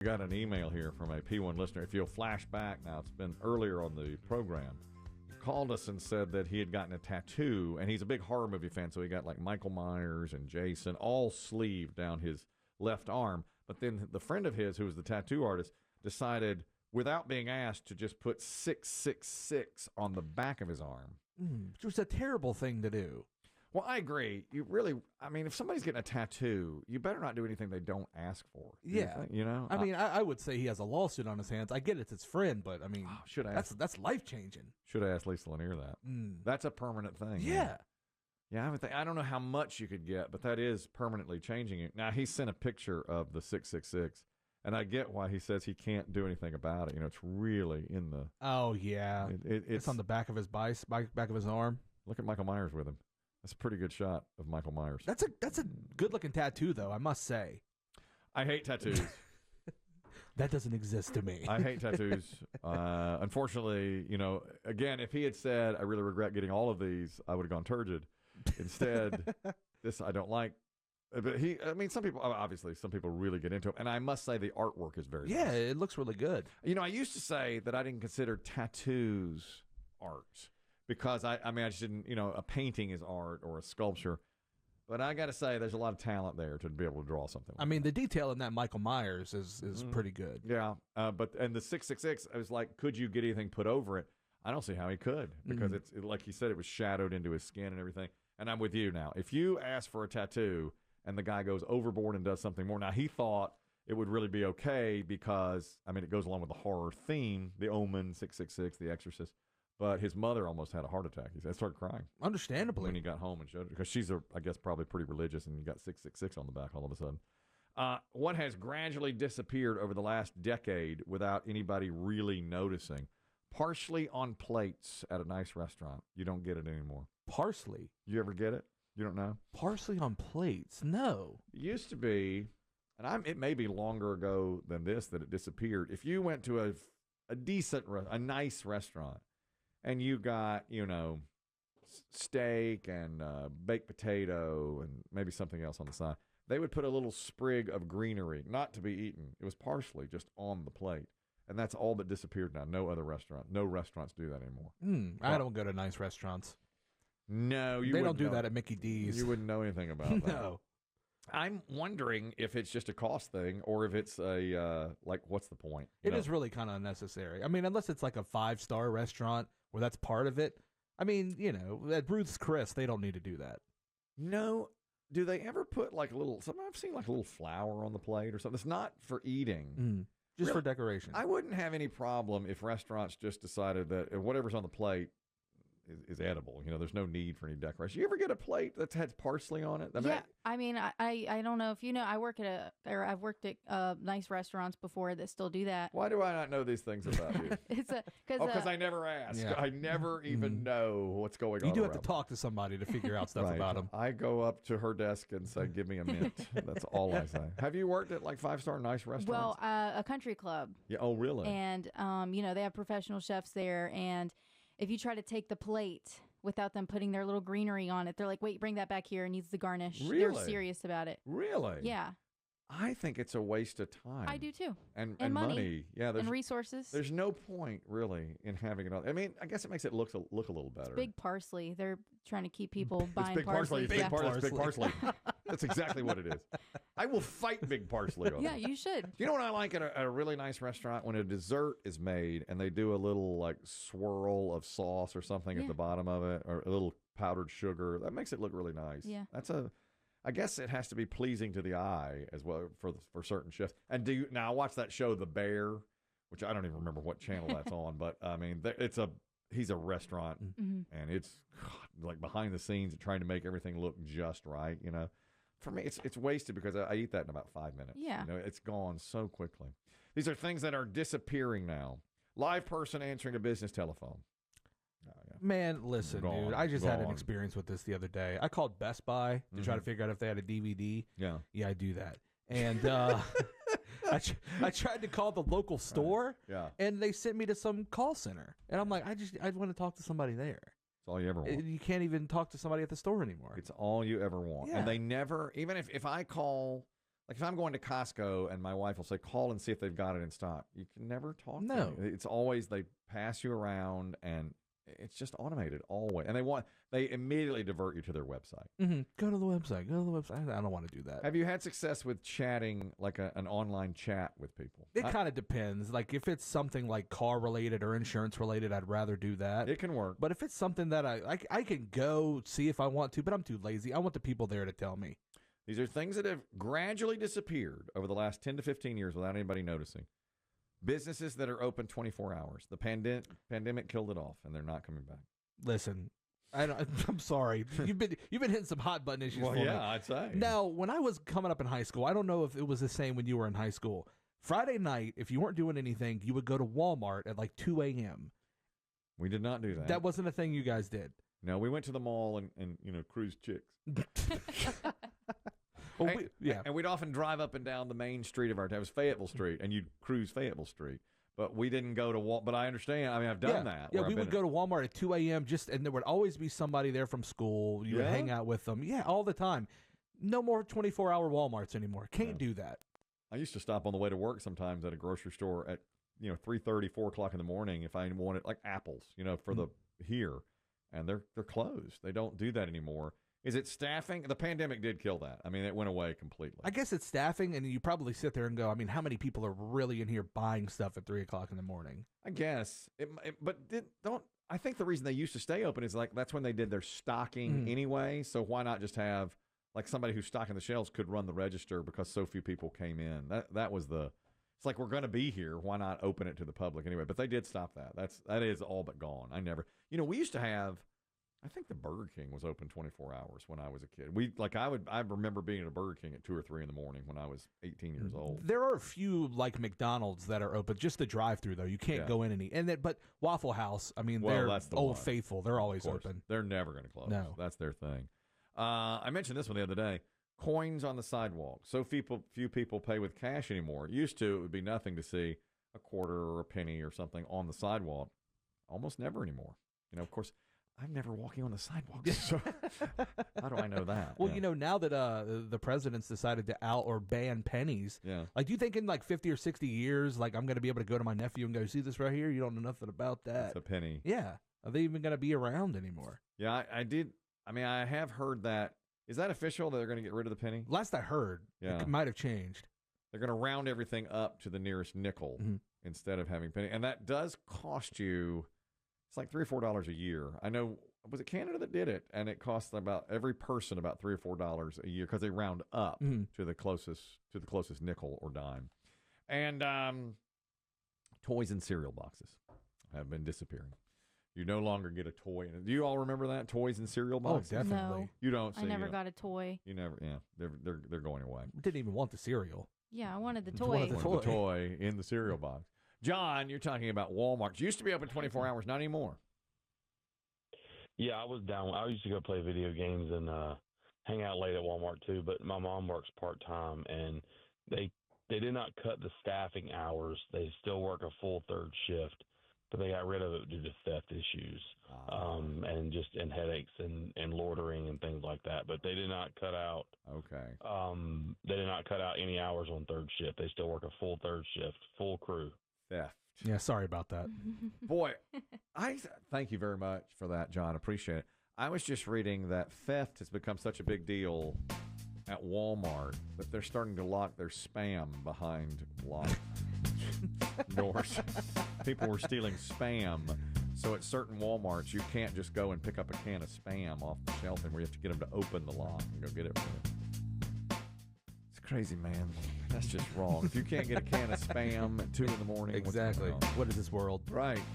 We got an email here from a P1 listener. If you'll flash back now, it's been earlier on the program. He called us and said that he had gotten a tattoo, and he's a big horror movie fan, so he got like Michael Myers and Jason all sleeved down his left arm. But then the friend of his, who was the tattoo artist, decided, without being asked, to just put 666 on the back of his arm. Which was a terrible thing to do. Well, I agree. If somebody's getting a tattoo, you better not do anything they don't ask for. Yeah. I mean, I would say he has a lawsuit on his hands. I get it's his friend, but I mean, that's life-changing. Should have asked Lisa Lanier that. That's a permanent thing. Yeah. Yeah, I don't know how much you could get, but that is permanently changing it. Now, he sent a picture of the 666, and I get why he says he can't do anything about it. It's really in the... Oh, yeah. It's on the back of his back of his arm. Look at Michael Myers with him. That's a pretty good shot of Michael Myers. That's a good-looking tattoo, though, I must say. I hate tattoos. That doesn't exist to me. I hate tattoos. Unfortunately, again, if he had said, I really regret getting all of these, I would have gone turgid. Instead, this I don't like. But some people really get into it. And I must say the artwork is very nice. It looks really good. I used to say that I didn't consider tattoos art. Because I just didn't, a painting is art or a sculpture. But I got to say, there's a lot of talent there to be able to draw something like that. The detail in that Michael Myers is pretty good. Yeah. And the 666, I was like, could you get anything put over it? I don't see how he could. Because it's like he said, it was shadowed into his skin and everything. And I'm with you now. If you ask for a tattoo and the guy goes overboard and does something more. Now, he thought it would really be okay because, it goes along with the horror theme, The Omen, 666, The Exorcist. But his mother almost had a heart attack. He started crying. Understandably. When he got home and showed it. Because she's, I guess, probably pretty religious, and you got 666 on the back all of a sudden. What has gradually disappeared over the last decade without anybody really noticing? Parsley on plates at a nice restaurant. You don't get it anymore. Parsley? You ever get it? You don't know? Parsley on plates? No. It used to be, and it may be longer ago than this that it disappeared. If you went to a nice restaurant, and you got, steak and baked potato and maybe something else on the side, they would put a little sprig of greenery, not to be eaten. It was parsley just on the plate. And that's all that disappeared now. No restaurants do that anymore. I don't go to nice restaurants. No, they don't do that at Mickey D's. You wouldn't know anything about that. No. I'm wondering if it's just a cost thing or if it's what's the point? It is really kind of unnecessary. Unless it's like a 5-star restaurant where that's part of it. At Ruth's Chris, they don't need to do that. No. Do they ever put I've seen like a little flower on the plate or something. It's not for eating. Just really, for decoration. I wouldn't have any problem if restaurants just decided that whatever's on the plate is edible. There's no need for any decoration. You ever get a plate that has parsley on it? I don't know if you know. I've worked at nice restaurants before that still do that. Why do I not know these things about you? Because I never ask. Yeah. I never even know what's going on. You do have to talk to somebody to figure out stuff about them. I go up to her desk and say, "Give me a mint." That's all I say. Have you worked at 5-star nice restaurants? Well, a country club. Yeah. Oh, really? And they have professional chefs there, and if you try to take the plate without them putting their little greenery on it, they're like, wait, bring that back here. It needs the garnish. Really? They're serious about it. Really? Yeah. I think it's a waste of time. I do too. And money. Yeah. And resources. There's no point really in having it all. I guess it makes it look a little better. It's big parsley. They're trying to keep people buying big parsley. Big parsley. That's exactly what it is. I will fight big parsley on that. You should. You know what I like at a really nice restaurant? When a dessert is made and they do a little swirl of sauce or something at the bottom of it, or a little powdered sugar. That makes it look really nice. Yeah. I guess it has to be pleasing to the eye as well for certain chefs. And now I watch that show, The Bear, which I don't even remember what channel that's on, but he's a restaurant, and it's behind the scenes trying to make everything look just right. For me, it's wasted because I eat that in about 5 minutes. Yeah, it's gone so quickly. These are things that are disappearing now. Live person answering a business telephone. Oh, yeah. Man, listen, dude. I just had an experience with this the other day. I called Best Buy to try to figure out if they had a DVD. Yeah. Yeah, I do that. And I tried to call the local store, and they sent me to some call center. And I'm like, I want to talk to somebody there. It's all you ever want. You can't even talk to somebody at the store anymore. It's all you ever want. Yeah. And they never, even if I call, like if I'm going to Costco and my wife will say, call and see if they've got it in stock. You can never talk to them. It's always they pass you around and it's just automated always. And they immediately divert you to their website. Mm-hmm. Go to the website. I don't want to do that. Have you had success with chatting, like an online chat with people? It kind of depends. Like if it's something like car related or insurance related, I'd rather do that. It can work. But if it's something that I can go see if I want to, but I'm too lazy. I want the people there to tell me. These are things that have gradually disappeared over the last 10 to 15 years without anybody noticing. Businesses that are open 24 hours. The pandemic killed it off, and they're not coming back. Listen, I'm sorry. You've been hitting some hot button issues. Well, for me. I'd say. Now, when I was coming up in high school, I don't know if it was the same when you were in high school. Friday night, if you weren't doing anything, you would go to Walmart at like 2 a.m. We did not do that. That wasn't a thing you guys did. No, we went to the mall and cruise chicks. Well, and we'd often drive up and down the main street of our town. It was Fayetteville Street, and you'd cruise Fayetteville Street. But we didn't go to Walmart. But I understand. I mean, I've done that. Yeah, we would go to Walmart at 2 a.m. and there would always be somebody there from school. You would hang out with them. Yeah, all the time. No more 24-hour Walmarts anymore. Can't do that. I used to stop on the way to work sometimes at a grocery store at 3:30, 4 o'clock in the morning if I wanted like apples, for the here, and they're closed. They don't do that anymore. Is it staffing? The pandemic did kill that. I mean, it went away completely. I guess it's staffing, and you probably sit there and go, I mean, how many people are really in here buying stuff at 3 o'clock in the morning? I guess. I think the reason they used to stay open is like that's when they did their stocking anyway. So why not just have like somebody who's stocking the shelves could run the register because so few people came in. That was it's like we're going to be here. Why not open it to the public anyway? But they did stop that. That is all but gone. We used to have. I think the Burger King was open 24 hours when I was a kid. I remember being at a Burger King at 2 or 3 in the morning when I was 18 years old. There are a few like McDonald's that are open, just the drive-through though. You can't go in but Waffle House, I mean, they're old faithful. They're always open. They're never going to close. No. That's their thing. I mentioned this one the other day. Coins on the sidewalk. So few people pay with cash anymore. Used to, it would be nothing to see a quarter or a penny or something on the sidewalk. Almost never anymore. Of course, I'm never walking on the sidewalk. So how do I know that? Well, now that the president's decided to out or ban pennies, like, do you think in like 50 or 60 years, like I'm going to be able to go to my nephew and go, see this right here? You don't know nothing about that. It's a penny. Yeah. Are they even going to be around anymore? Yeah, I did. I mean, I have heard that. Is that official that they're going to get rid of the penny? Last I heard, it might have changed. They're going to round everything up to the nearest nickel instead of having penny. And that does cost you, it's like $3 or $4 a year. I know, was it Canada that did it? And it costs every person about $3 or $4 a year because they round up to the closest nickel or dime. And toys and cereal boxes have been disappearing. You no longer get a toy. Do you all remember that? Toys and cereal boxes? Oh, definitely. No, you don't. I never got a toy. You never. Yeah, they're going away. Didn't even want the cereal. Yeah, I wanted the toy. The toy in the cereal box. John, you're talking about Walmart. Used to be open 24 hours, not anymore. Yeah, I was down. I used to go play video games and hang out late at Walmart too. But my mom works part time, and they did not cut the staffing hours. They still work a full third shift. But they got rid of it due to theft issues, and headaches and loitering and things like that. But they did not cut out. Okay. They did not cut out any hours on third shift. They still work a full third shift, full crew. Theft. Yeah, sorry about that. Boy, I thank you very much for that, John. Appreciate it. I was just reading that theft has become such a big deal at Walmart that they're starting to lock their spam behind locked doors. People were stealing spam. So at certain Walmarts, you can't just go and pick up a can of spam off the shelf, and we have to get them to open the lock and go get it for you. It's crazy, man. That's just wrong. If you can't get a can of spam at 2 in the morning, Exactly. What is this world? Right.